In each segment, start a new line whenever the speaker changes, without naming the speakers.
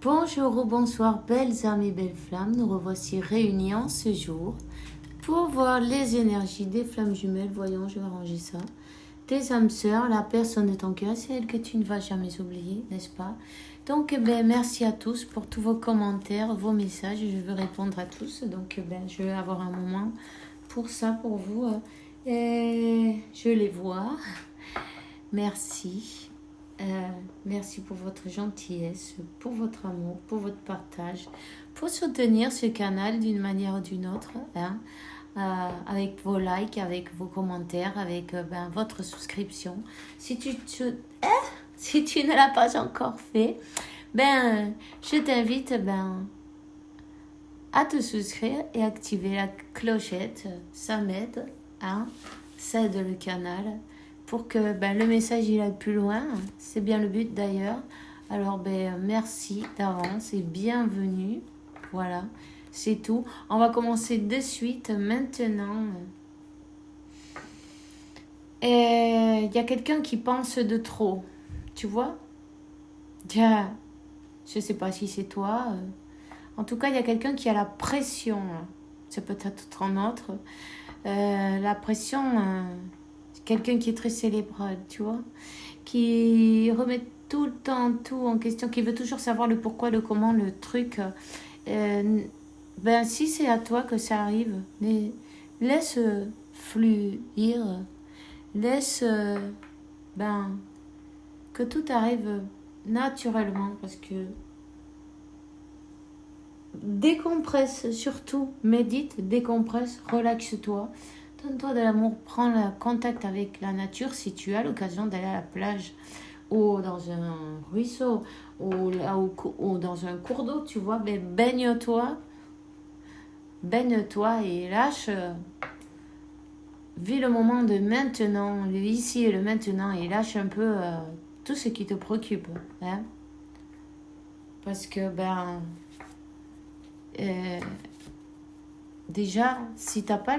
Bonjour ou bonsoir, belles âmes et belles flammes. Nous revoici réunis en ce jour pour voir les énergies des flammes jumelles. Voyons, je vais arranger ça. Tes âmes sœurs, la personne de ton cœur, c'est elle que tu ne vas jamais oublier, n'est-ce pas? Donc, merci à tous pour tous vos commentaires, vos messages. Je veux répondre à tous. Donc, je vais avoir un moment pour ça, pour vous. Et je les vois. Merci. Merci pour votre gentillesse, pour votre amour, pour votre partage, pour soutenir ce canal d'une manière ou d'une autre, hein, avec vos likes, avec vos commentaires, avec votre souscription. Si si tu ne l'as pas encore fait, je t'invite à te souscrire et activer la clochette. Ça m'aide, hein, ça aide le canal pour que le message il aille plus loin. C'est bien le but d'ailleurs. Alors merci d'avance et bienvenue. Voilà, c'est tout. On va commencer de suite maintenant. Et il y a quelqu'un qui pense de trop. Tu vois? Je sais pas si c'est toi. En tout cas, il y a quelqu'un qui a la pression. C'est peut-être un autre. La pression... quelqu'un qui est très cérébral, tu vois, qui remet tout le temps tout en question, qui veut toujours savoir le pourquoi, le comment, le truc. Si c'est à toi que ça arrive, laisse fluir, laisse que tout arrive naturellement, parce que décompresse surtout, médite, décompresse, relaxe-toi. Donne-toi de l'amour, prends le contact avec la nature si tu as l'occasion d'aller à la plage ou dans un ruisseau ou dans un cours d'eau, tu vois, baigne-toi et lâche, vis le moment de maintenant, le ici et le maintenant et lâche un peu tout ce qui te préoccupe, hein, parce que déjà, si tu n'as pas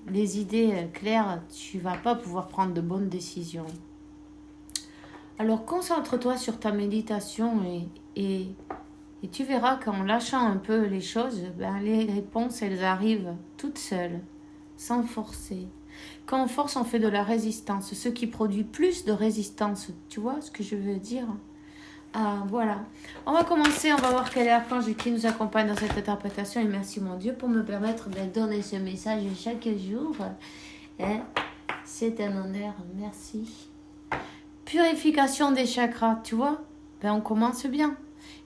les idées claires, tu vas pas pouvoir prendre de bonnes décisions. Alors, concentre-toi sur ta méditation et tu verras qu'en lâchant un peu les choses, les réponses, elles arrivent toutes seules, sans forcer. Quand on force, on fait de la résistance, ce qui produit plus de résistance. Tu vois ce que je veux dire ? Voilà. On va commencer, on va voir quel est l'archange qui nous accompagne dans cette interprétation. Et merci mon Dieu pour me permettre de donner ce message chaque jour. C'est un honneur, merci. Purification des chakras, tu vois, on commence bien.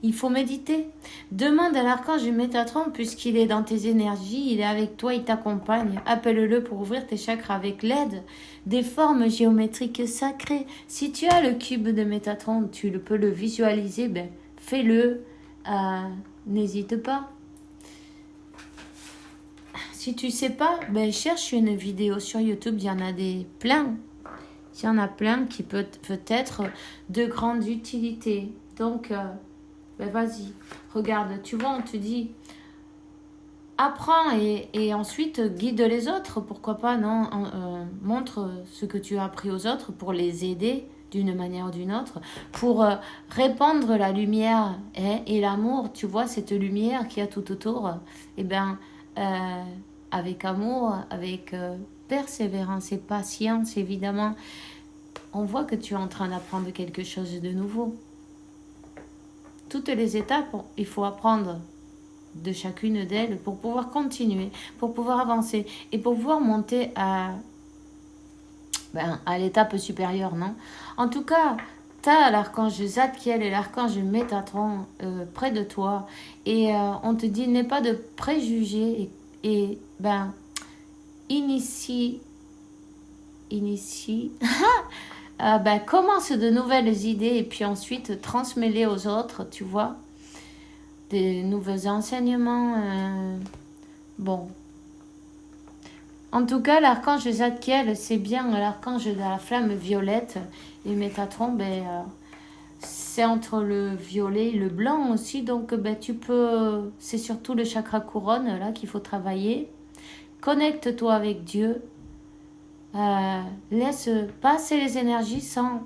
Il faut méditer. Demande à l'archange Métatron, puisqu'il est dans tes énergies, il est avec toi, il t'accompagne. Appelle-le pour ouvrir tes chakras avec l'aide des formes géométriques sacrées. Si tu as le cube de Métatron, tu peux le visualiser, fais-le. N'hésite pas. Si tu sais pas, cherche une vidéo sur YouTube, il y en a plein. Il y en a plein qui peut être de grande utilité. Donc, vas-y, regarde, tu vois, on te dit, apprends et ensuite guide les autres, pourquoi pas, non, montre ce que tu as appris aux autres pour les aider d'une manière ou d'une autre, pour répandre la lumière et l'amour, tu vois, cette lumière qu'il y a tout autour, avec amour, avec persévérance et patience, évidemment, on voit que tu es en train d'apprendre quelque chose de nouveau. Toutes les étapes, il faut apprendre de chacune d'elles pour pouvoir continuer, pour pouvoir avancer et pour pouvoir monter à l'étape supérieure, non? En tout cas, tu as l'archange Zadkiel et l'archange Métatron près de toi et on te dit n'aie pas de préjugés et initie commence de nouvelles idées et puis ensuite transmets-les aux autres, tu vois, des nouveaux enseignements. En tout cas, l'archange Zadkiel, c'est bien l'archange de la flamme violette et Métatron, c'est entre le violet et le blanc aussi, donc c'est surtout le chakra couronne là qu'il faut travailler. Connecte-toi avec Dieu. Laisse passer les énergies sans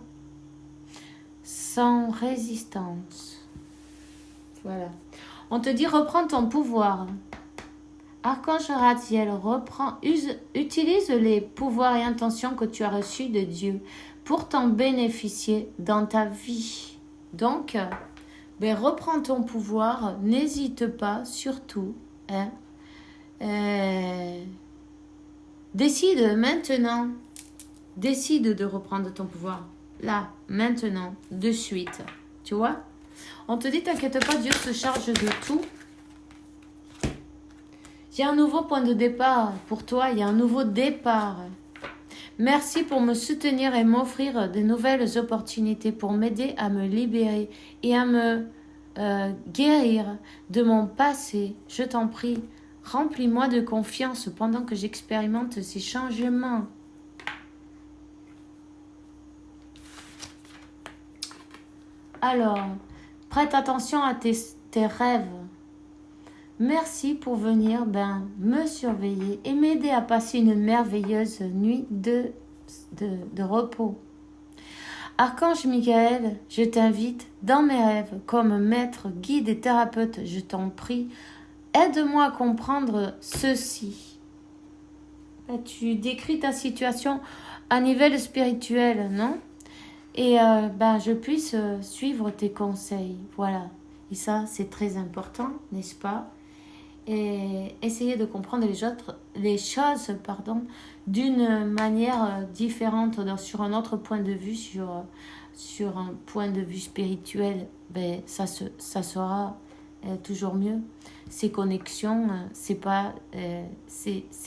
résistance. Voilà. On te dit reprends ton pouvoir. Archange Ratziel, utilise les pouvoirs et intentions que tu as reçus de Dieu pour t'en bénéficier dans ta vie. Donc, reprends ton pouvoir, n'hésite pas, surtout. Hein, décide maintenant, décide de reprendre ton pouvoir. Là, maintenant, de suite. Tu vois? On te dit, t'inquiète pas, Dieu se charge de tout. Il y a un nouveau point de départ pour toi, il y a un nouveau départ. Merci pour me soutenir et m'offrir de nouvelles opportunités pour m'aider à me libérer et à me guérir de mon passé. Je t'en prie, remplis-moi de confiance pendant que j'expérimente ces changements. Alors, prête attention à tes rêves. Merci pour venir me surveiller et m'aider à passer une merveilleuse nuit de repos. Archange Michael, je t'invite dans mes rêves comme maître, guide et thérapeute. Je t'en prie, aide-moi à comprendre ceci. Tu décris ta situation à niveau spirituel, non? Et je puisse suivre tes conseils. Voilà. Et ça, c'est très important, n'est-ce pas? Et essayer de comprendre les choses d'une manière différente, sur un autre point de vue, sur un point de vue spirituel, ça sera toujours mieux. Ces connexions, c'est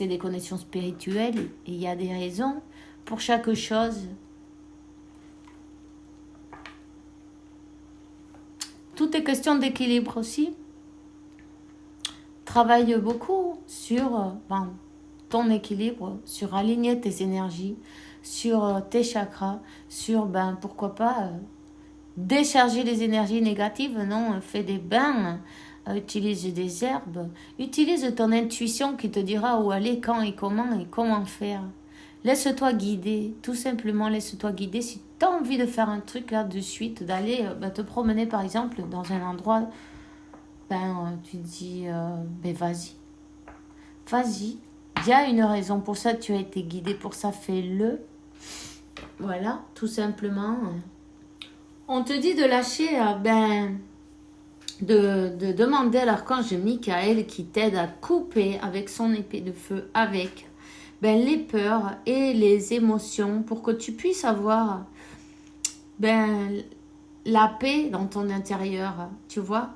des connexions spirituelles et il y a des raisons pour chaque chose. Tout est question d'équilibre aussi. Travaille beaucoup sur ton équilibre, sur aligner tes énergies, sur tes chakras, sur, pourquoi pas, décharger les énergies négatives, non? Fais des bains, utilise des herbes, utilise ton intuition qui te dira où aller, quand et comment faire. Laisse-toi guider, tout simplement laisse-toi guider. Si tu as envie de faire un truc là de suite, d'aller te promener par exemple dans un endroit, tu te dis, vas-y. Vas-y. Il y a une raison pour ça, tu as été guidé pour ça, fais-le. Voilà, tout simplement. On te dit de lâcher, de demander à l'archange Michael qui t'aide à couper avec son épée de feu, avec les peurs et les émotions pour que tu puisses avoir la paix dans ton intérieur, tu vois.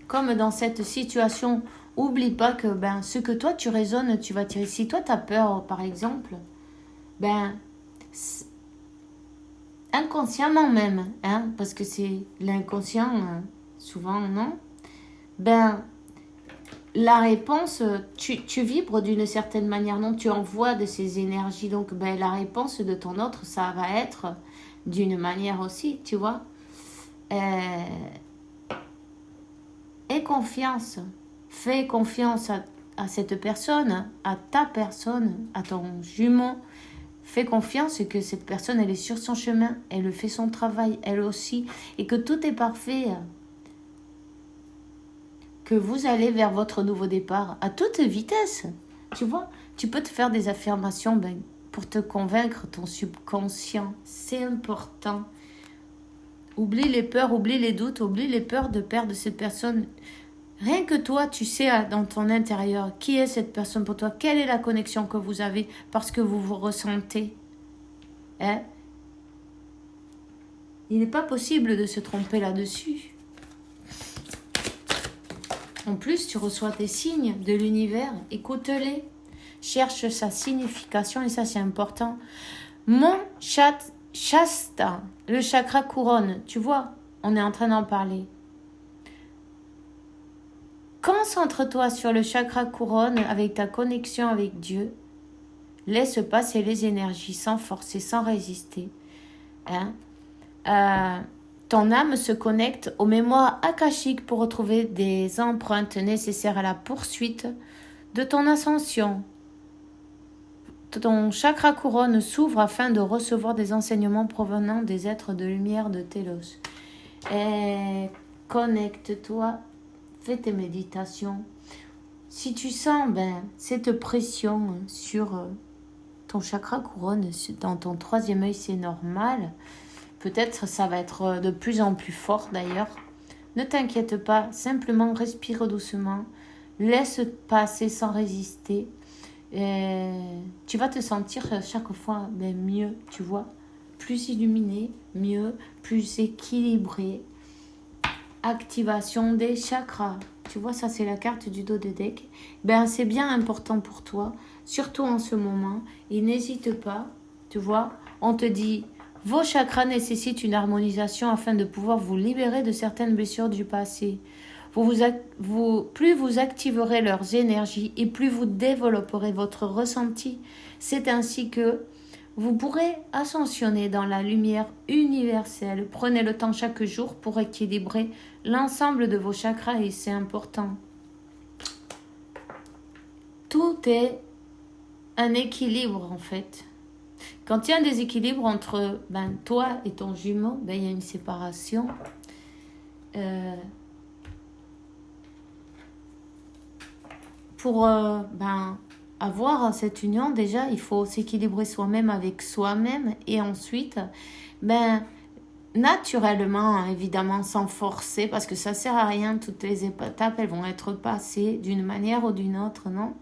Comme dans cette situation, oublie pas que ce que toi tu raisonnes, tu vas tirer. Si toi tu as peur, par exemple, inconsciemment même, parce que c'est l'inconscient, souvent, non? La réponse, tu vibres d'une certaine manière, non? Tu envoies de ces énergies, donc la réponse de ton autre, ça va être d'une manière aussi, tu vois. Aie confiance, fais confiance à cette personne, à ta personne, à ton jumeau. Fais confiance que cette personne, elle est sur son chemin, elle fait son travail, elle aussi, et que tout est parfait. Que vous allez vers votre nouveau départ à toute vitesse. Tu vois, tu peux te faire des affirmations pour te convaincre ton subconscient. C'est important. Oublie les peurs, oublie les doutes, oublie les peurs de perdre cette personne. Rien que toi, tu sais dans ton intérieur qui est cette personne pour toi, quelle est la connexion que vous avez parce que vous vous ressentez. Il n'est pas possible de se tromper là-dessus. En plus, tu reçois tes signes de l'univers, écoute-les, cherche sa signification et ça c'est important. Mon Shasta, le chakra couronne, tu vois, on est en train d'en parler. Concentre-toi sur le chakra couronne avec ta connexion avec Dieu. Laisse passer les énergies sans forcer, sans résister. Ton âme se connecte aux mémoires akashiques pour retrouver des empreintes nécessaires à la poursuite de ton ascension. Ton chakra couronne s'ouvre afin de recevoir des enseignements provenant des êtres de lumière de Télos. Et connecte-toi, fais tes méditations. Si tu sens cette pression sur ton chakra couronne, dans ton troisième œil, c'est normal. Peut-être ça va être de plus en plus fort d'ailleurs. Ne t'inquiète pas, simplement respire doucement, laisse passer sans résister. Et tu vas te sentir chaque fois mieux, tu vois, plus illuminé, mieux, plus équilibré. Activation des chakras. Tu vois, ça c'est la carte du dos de deck. C'est bien important pour toi, surtout en ce moment. Et n'hésite pas, tu vois, on te dit, vos chakras nécessitent une harmonisation afin de pouvoir vous libérer de certaines blessures du passé. Plus vous activerez leurs énergies et plus vous développerez votre ressenti. C'est ainsi que vous pourrez ascensionner dans la lumière universelle. Prenez le temps chaque jour pour équilibrer l'ensemble de vos chakras et c'est important. Tout est un équilibre en fait. Quand il y a un déséquilibre entre toi et ton jumeau, il y a une séparation. Pour avoir cette union, déjà, il faut s'équilibrer soi-même avec soi-même et ensuite, naturellement, évidemment, sans forcer, parce que ça ne sert à rien, toutes les étapes, elles vont être passées d'une manière ou d'une autre, non ?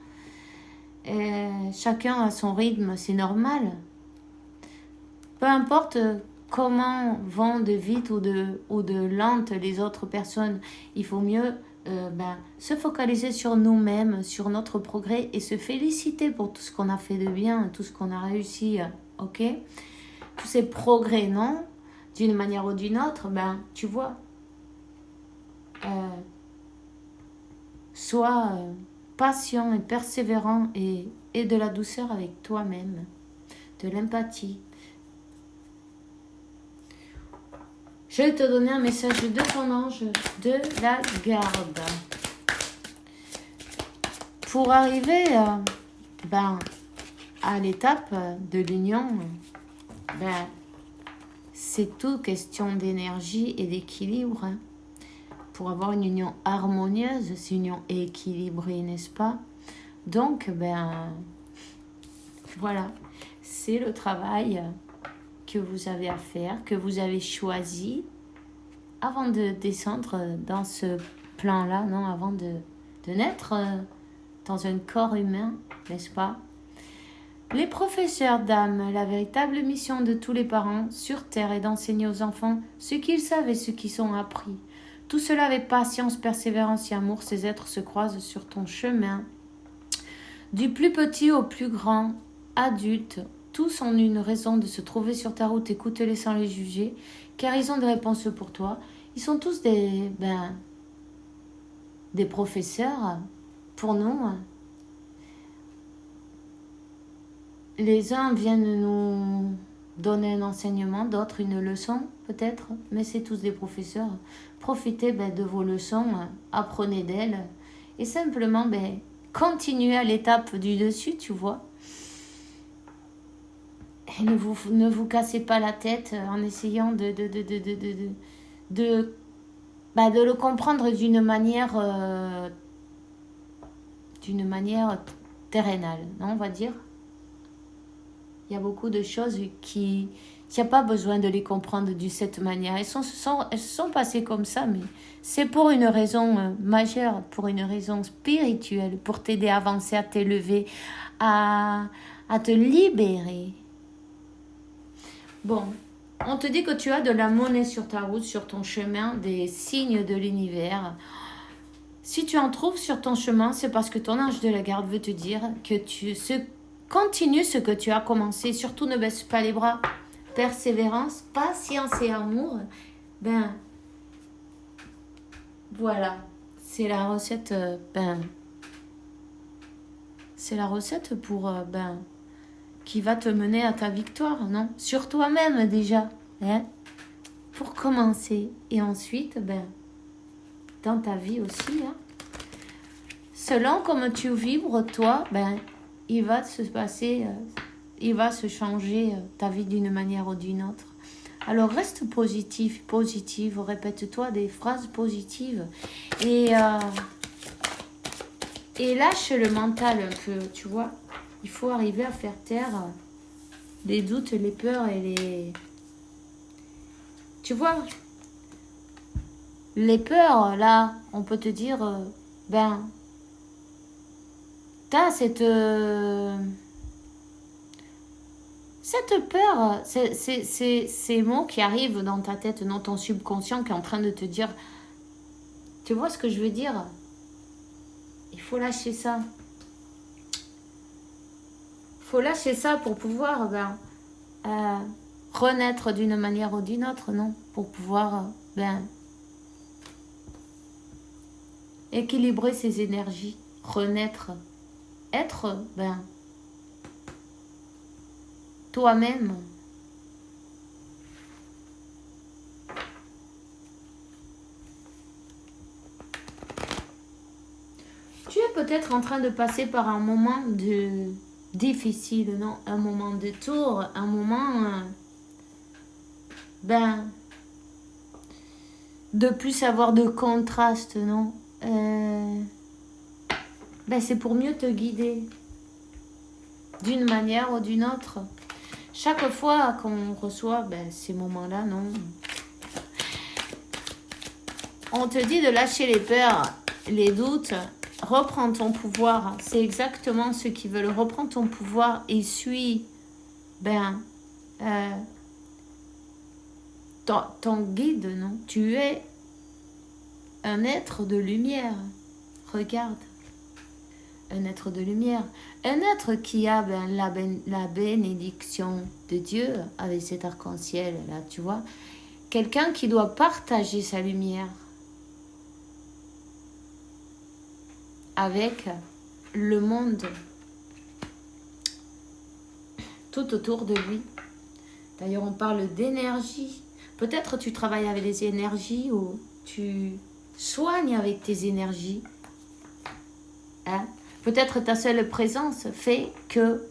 Chacun a son rythme, c'est normal. Peu importe comment vont de vite ou de lente les autres personnes, il faut mieux se focaliser sur nous-mêmes, sur notre progrès et se féliciter pour tout ce qu'on a fait de bien, tout ce qu'on a réussi, ok ? Tous ces progrès, non ? D'une manière ou d'une autre, tu vois, sois patient et persévérant et de la douceur avec toi-même, de l'empathie. Je vais te donner un message de ton ange de la garde. Pour arriver à l'étape de l'union, c'est tout question d'énergie et d'équilibre. Pour avoir une union harmonieuse, c'est une union équilibrée, n'est-ce pas ? Donc, voilà, c'est le travail que vous avez à faire, que vous avez choisi avant de descendre dans ce plan-là, non, avant de naître dans un corps humain, n'est-ce pas ? Les professeurs d'âme, la véritable mission de tous les parents sur Terre est d'enseigner aux enfants ce qu'ils savent et ce qu'ils ont appris. Tout cela avec patience, persévérance et amour, ces êtres se croisent sur ton chemin. Du plus petit au plus grand, adulte, tous ont une raison de se trouver sur ta route, écoute-les sans les juger, car ils ont des réponses pour toi. Ils sont tous des professeurs pour nous. Les uns viennent nous donner un enseignement, d'autres une leçon peut-être, mais c'est tous des professeurs. Profitez de vos leçons, apprenez d'elles et simplement continuez à l'étape du dessus, tu vois. Et ne vous cassez pas la tête en essayant de le comprendre d'une manière terrénale, non, on va dire. Il y a beaucoup de choses qui n'y a pas besoin de les comprendre de cette manière. Elles se sont passées comme ça, mais c'est pour une raison majeure, pour une raison spirituelle, pour t'aider à avancer, à t'élever, à te libérer. Bon, on te dit que tu as de la monnaie sur ta route, sur ton chemin, des signes de l'univers. Si tu en trouves sur ton chemin, c'est parce que ton ange de la garde veut te dire que continue ce que tu as commencé. Surtout ne baisse pas les bras. Persévérance, patience et amour. Voilà. C'est la recette. C'est la recette pour qui va te mener à ta victoire, non ? Sur toi-même déjà, pour commencer. Et ensuite, dans ta vie aussi, selon comme tu vibres, toi, il va se passer, il va se changer ta vie d'une manière ou d'une autre. Alors reste positif, positive, répète-toi des phrases positives et lâche le mental un peu, tu vois. Il faut arriver à faire taire les doutes, les peurs et les... Tu vois, les peurs, là, on peut te dire, ben, t'as cette peur, ces mots qui arrivent dans ta tête, dans ton subconscient qui est en train de te dire, tu vois ce que je veux dire? Il faut lâcher ça. Il faut lâcher ça pour pouvoir renaître d'une manière ou d'une autre, non? Pour pouvoir équilibrer ses énergies, renaître, être toi-même. Tu es peut-être en train de passer par un moment difficile, non? Un moment de tour, un moment de plus avoir de contraste, non? C'est pour mieux te guider d'une manière ou d'une autre. Chaque fois qu'on reçoit ces moments-là, non, on te dit de lâcher les peurs, les doutes, reprends ton pouvoir. C'est exactement ce qu'ils veulent. Reprends ton pouvoir et suis ton guide, non? Tu es un être de lumière. Regarde. Un être de lumière. Un être qui a la bénédiction de Dieu avec cet arc-en-ciel, là, tu vois. Quelqu'un qui doit partager sa lumière avec le monde tout autour de lui. D'ailleurs, on parle d'énergie. Peut-être tu travailles avec des énergies ou tu soignes avec tes énergies. Hein? Peut-être ta seule présence fait que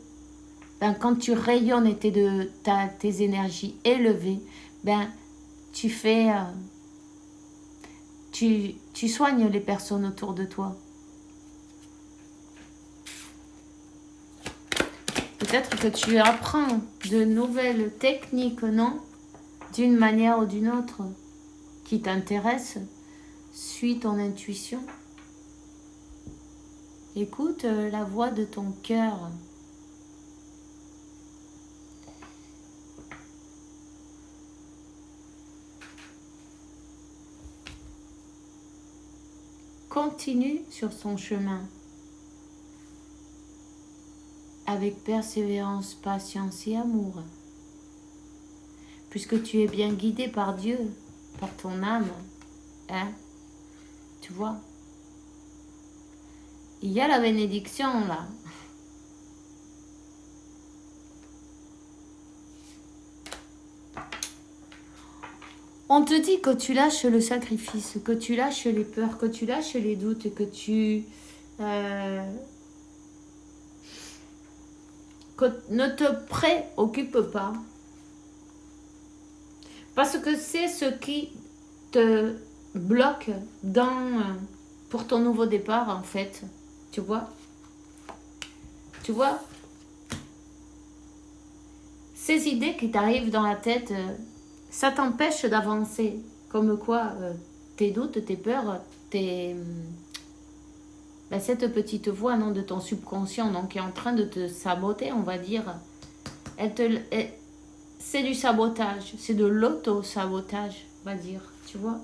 quand tu rayonnes et tes énergies élevées, tu fais... tu soignes les personnes autour de toi. Peut-être que tu apprends de nouvelles techniques, non? D'une manière ou d'une autre, qui t'intéressent. Suis ton intuition. Écoute la voix de ton cœur. Continue sur son chemin. Avec persévérance, patience et amour. Puisque tu es bien guidé par Dieu, par ton âme. Hein? Tu vois? Il y a la bénédiction là. On te dit que tu lâches le sacrifice, que tu lâches les peurs, que tu lâches les doutes, que tu ne te préoccupe pas. Parce que c'est ce qui te bloque pour ton nouveau départ, en fait. Tu vois? Tu vois? Ces idées qui t'arrivent dans la tête, ça t'empêche d'avancer. Comme quoi, tes doutes, tes peurs, cette petite voix non, de ton subconscient donc, qui est en train de te saboter, on va dire, c'est du sabotage, c'est de l'auto-sabotage, on va dire, tu vois.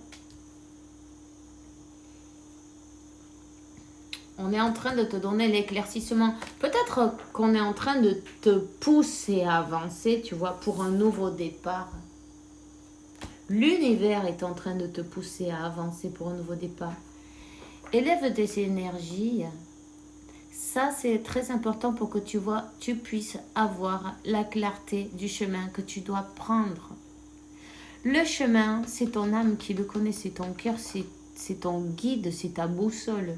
On est en train de te donner l'éclaircissement. Peut-être qu'on est en train de te pousser à avancer, tu vois, pour un nouveau départ. L'univers est en train de te pousser à avancer pour un nouveau départ. Élève tes énergies. Ça, c'est très important pour que tu puisses avoir la clarté du chemin que tu dois prendre. Le chemin, c'est ton âme qui le connaît, c'est ton cœur, c'est ton guide, c'est ta boussole.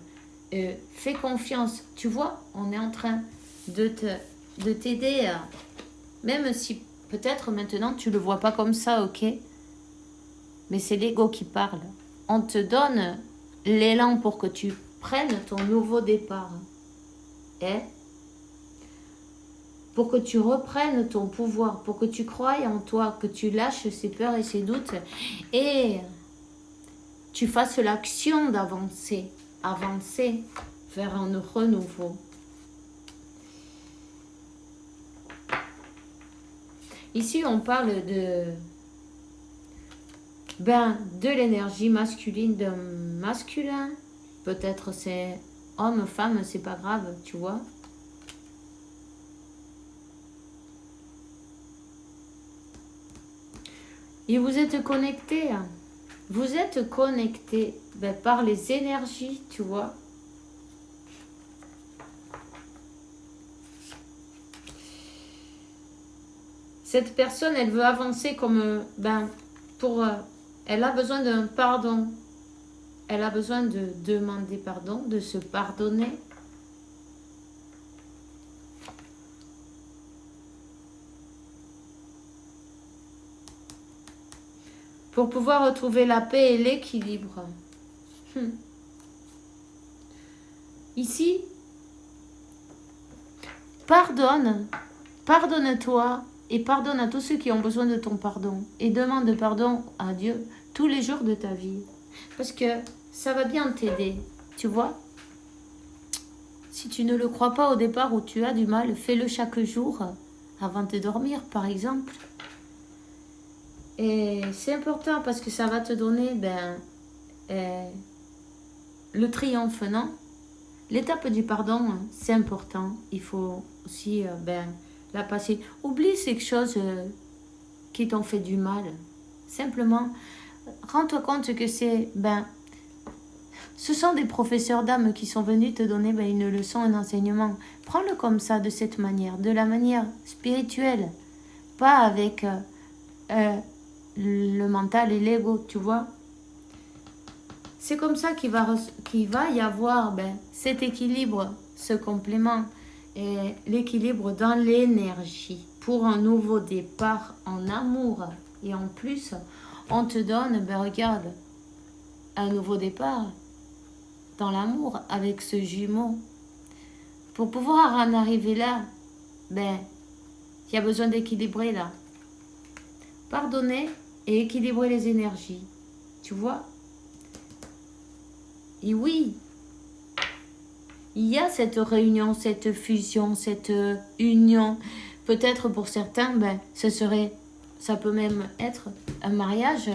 Fais confiance. Tu vois, on est en train de t'aider, même si Peut-être maintenant tu ne le vois pas comme ça, ok? Mais c'est l'ego qui parle. On te donne l'élan pour que tu prennes ton nouveau départ. Et pour que tu reprennes ton pouvoir, pour que tu croies en toi, que tu lâches ces peurs et ces doutes et tu fasses l'action d'avancer, avancer vers un renouveau. Ici, on parle de l'énergie masculine d'un masculin. Peut-être c'est homme, femme, c'est pas grave, tu vois. Et vous êtes connectés. Vous êtes connectés par les énergies, tu vois. Cette personne, elle veut avancer comme, elle a besoin d'un pardon. Elle a besoin de demander pardon, de se pardonner. Pour pouvoir retrouver la paix et l'équilibre. Ici, pardonne-toi et pardonne à tous ceux qui ont besoin de ton pardon. Et demande pardon à Dieu tous les jours de ta vie. Parce que ça va bien t'aider, tu vois. Si tu ne le crois pas au départ ou tu as du mal, fais-le chaque jour avant de dormir, par exemple. Et c'est important parce que ça va te donner le triomphe, non? L'étape du pardon, c'est important. Il faut aussi la passer. Oublie ces choses qui t'ont fait du mal. Simplement, rends-toi compte que ce sont des professeurs d'âme qui sont venus te donner une leçon, un enseignement. Prends-le comme ça, de cette manière, de la manière spirituelle, pas avec le mental et l'ego, tu vois. C'est comme ça qu'il va y avoir cet équilibre, ce complément et l'équilibre dans l'énergie pour un nouveau départ en amour. Et en plus, on te donne, regarde, un nouveau départ dans l'amour avec ce jumeau. Pour pouvoir en arriver là, il y a besoin d'équilibrer là. Pardonner et équilibrer les énergies. Tu vois? Et oui, il y a cette réunion, cette fusion, cette union. Peut-être pour certains, ça peut même être un mariage,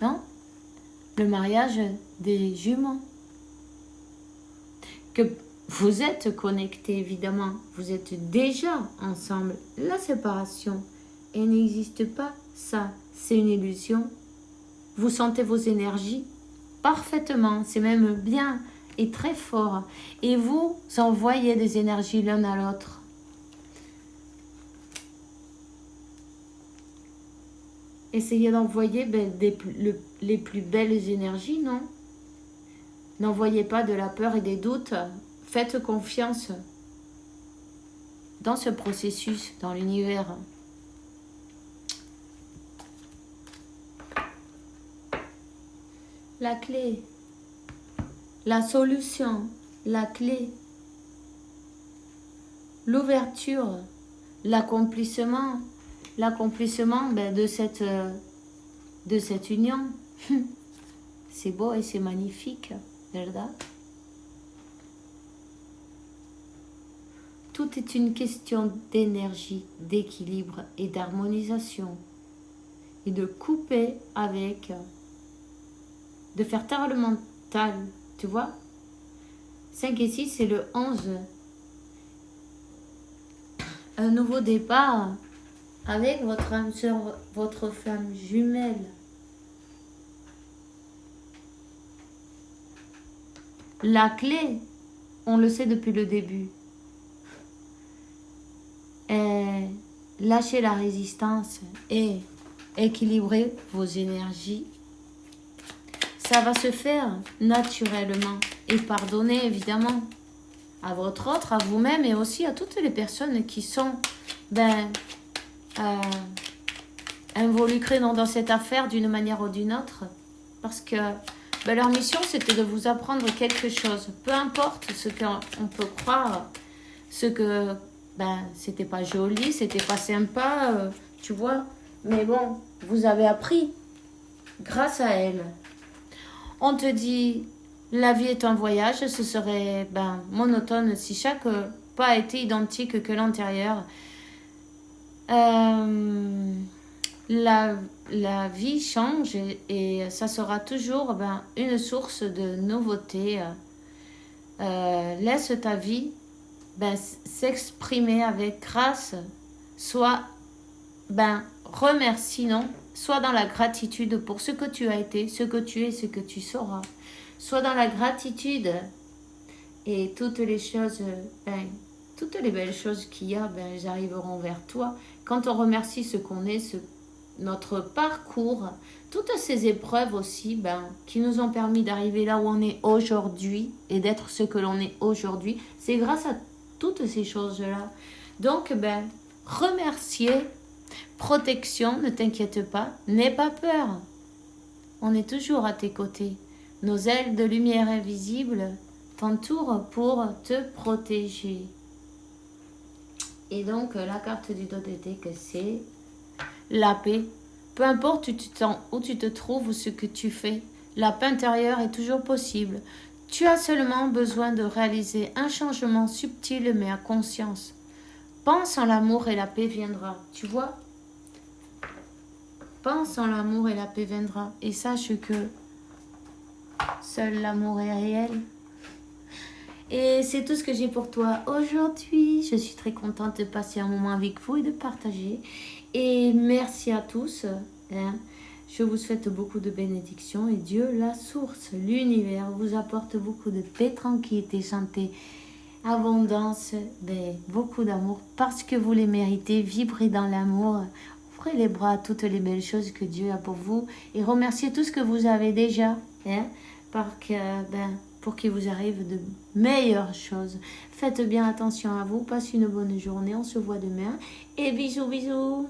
non? Le mariage des jumeaux. Que vous êtes connectés, évidemment. Vous êtes déjà ensemble. La séparation, elle n'existe pas. Ça, c'est une illusion. Vous sentez vos énergies parfaitement. C'est même bien et très fort. Et vous envoyez des énergies l'un à l'autre. Essayez d'envoyer les plus belles énergies, non? N'envoyez pas de la peur et des doutes. Faites confiance dans ce processus, dans l'univers. La clé, la solution, la clé, l'ouverture, l'accomplissement de cette union. C'est beau et c'est magnifique, verdad? Tout est une question d'énergie, d'équilibre et d'harmonisation. Et de couper avec, de faire taire le mental, tu vois? 5 et 6, c'est le 11. Un nouveau départ avec votre âme sœur, votre femme jumelle. La clé, on le sait depuis le début, est lâcher la résistance et équilibrer vos énergies. Ça va se faire naturellement et pardonner évidemment à votre autre, à vous-même et aussi à toutes les personnes qui sont involucrés dans cette affaire d'une manière ou d'une autre. Parce que ben, leur mission, c'était de vous apprendre quelque chose. Peu importe ce qu'on peut croire, ce que ben, c'était pas joli, c'était pas sympa, tu vois. Mais bon, vous avez appris grâce à elle. On te dit, la vie est un voyage, ce serait ben, monotone si chaque pas était identique que l'antérieur. La vie change et ça sera toujours ben, une source de nouveauté. Laisse ta vie ben, s'exprimer avec grâce, soit ben, remercie, non, soit dans la gratitude pour ce que tu as été, ce que tu es, ce que tu seras, soit dans la gratitude et toutes les choses, ben, toutes les belles choses qu'il y a, ben, elles arriveront vers toi. Quand on remercie ce qu'on est, notre parcours, toutes ces épreuves aussi ben, qui nous ont permis d'arriver là où on est aujourd'hui et d'être ce que l'on est aujourd'hui, c'est grâce à toutes ces choses-là. Donc, ben, remercier, protection, ne t'inquiète pas, n'aie pas peur. On est toujours à tes côtés. Nos ailes de lumière invisible t'entourent pour te protéger. Et donc, la carte du dos d'été, que c'est la paix. Peu importe où tu te trouves ou ce que tu fais, la paix intérieure est toujours possible. Tu as seulement besoin de réaliser un changement subtil mais à conscience. Pense en l'amour et la paix viendra. Tu vois? Pense en l'amour et la paix viendra. Et sache que seul l'amour est réel. Et c'est tout ce que j'ai pour toi aujourd'hui. Je suis très contente de passer un moment avec vous et de partager. Et merci à tous. Je vous souhaite beaucoup de bénédictions. Et Dieu, la source, l'univers, vous apporte beaucoup de paix, tranquillité, santé, abondance, beaucoup d'amour. Parce que vous les méritez, vibrez dans l'amour. Ouvrez les bras à toutes les belles choses que Dieu a pour vous. Et remerciez tout ce que vous avez déjà. Pour qu'il vous arrive de meilleures choses. Faites bien attention à vous, passez une bonne journée, on se voit demain et bisous bisous.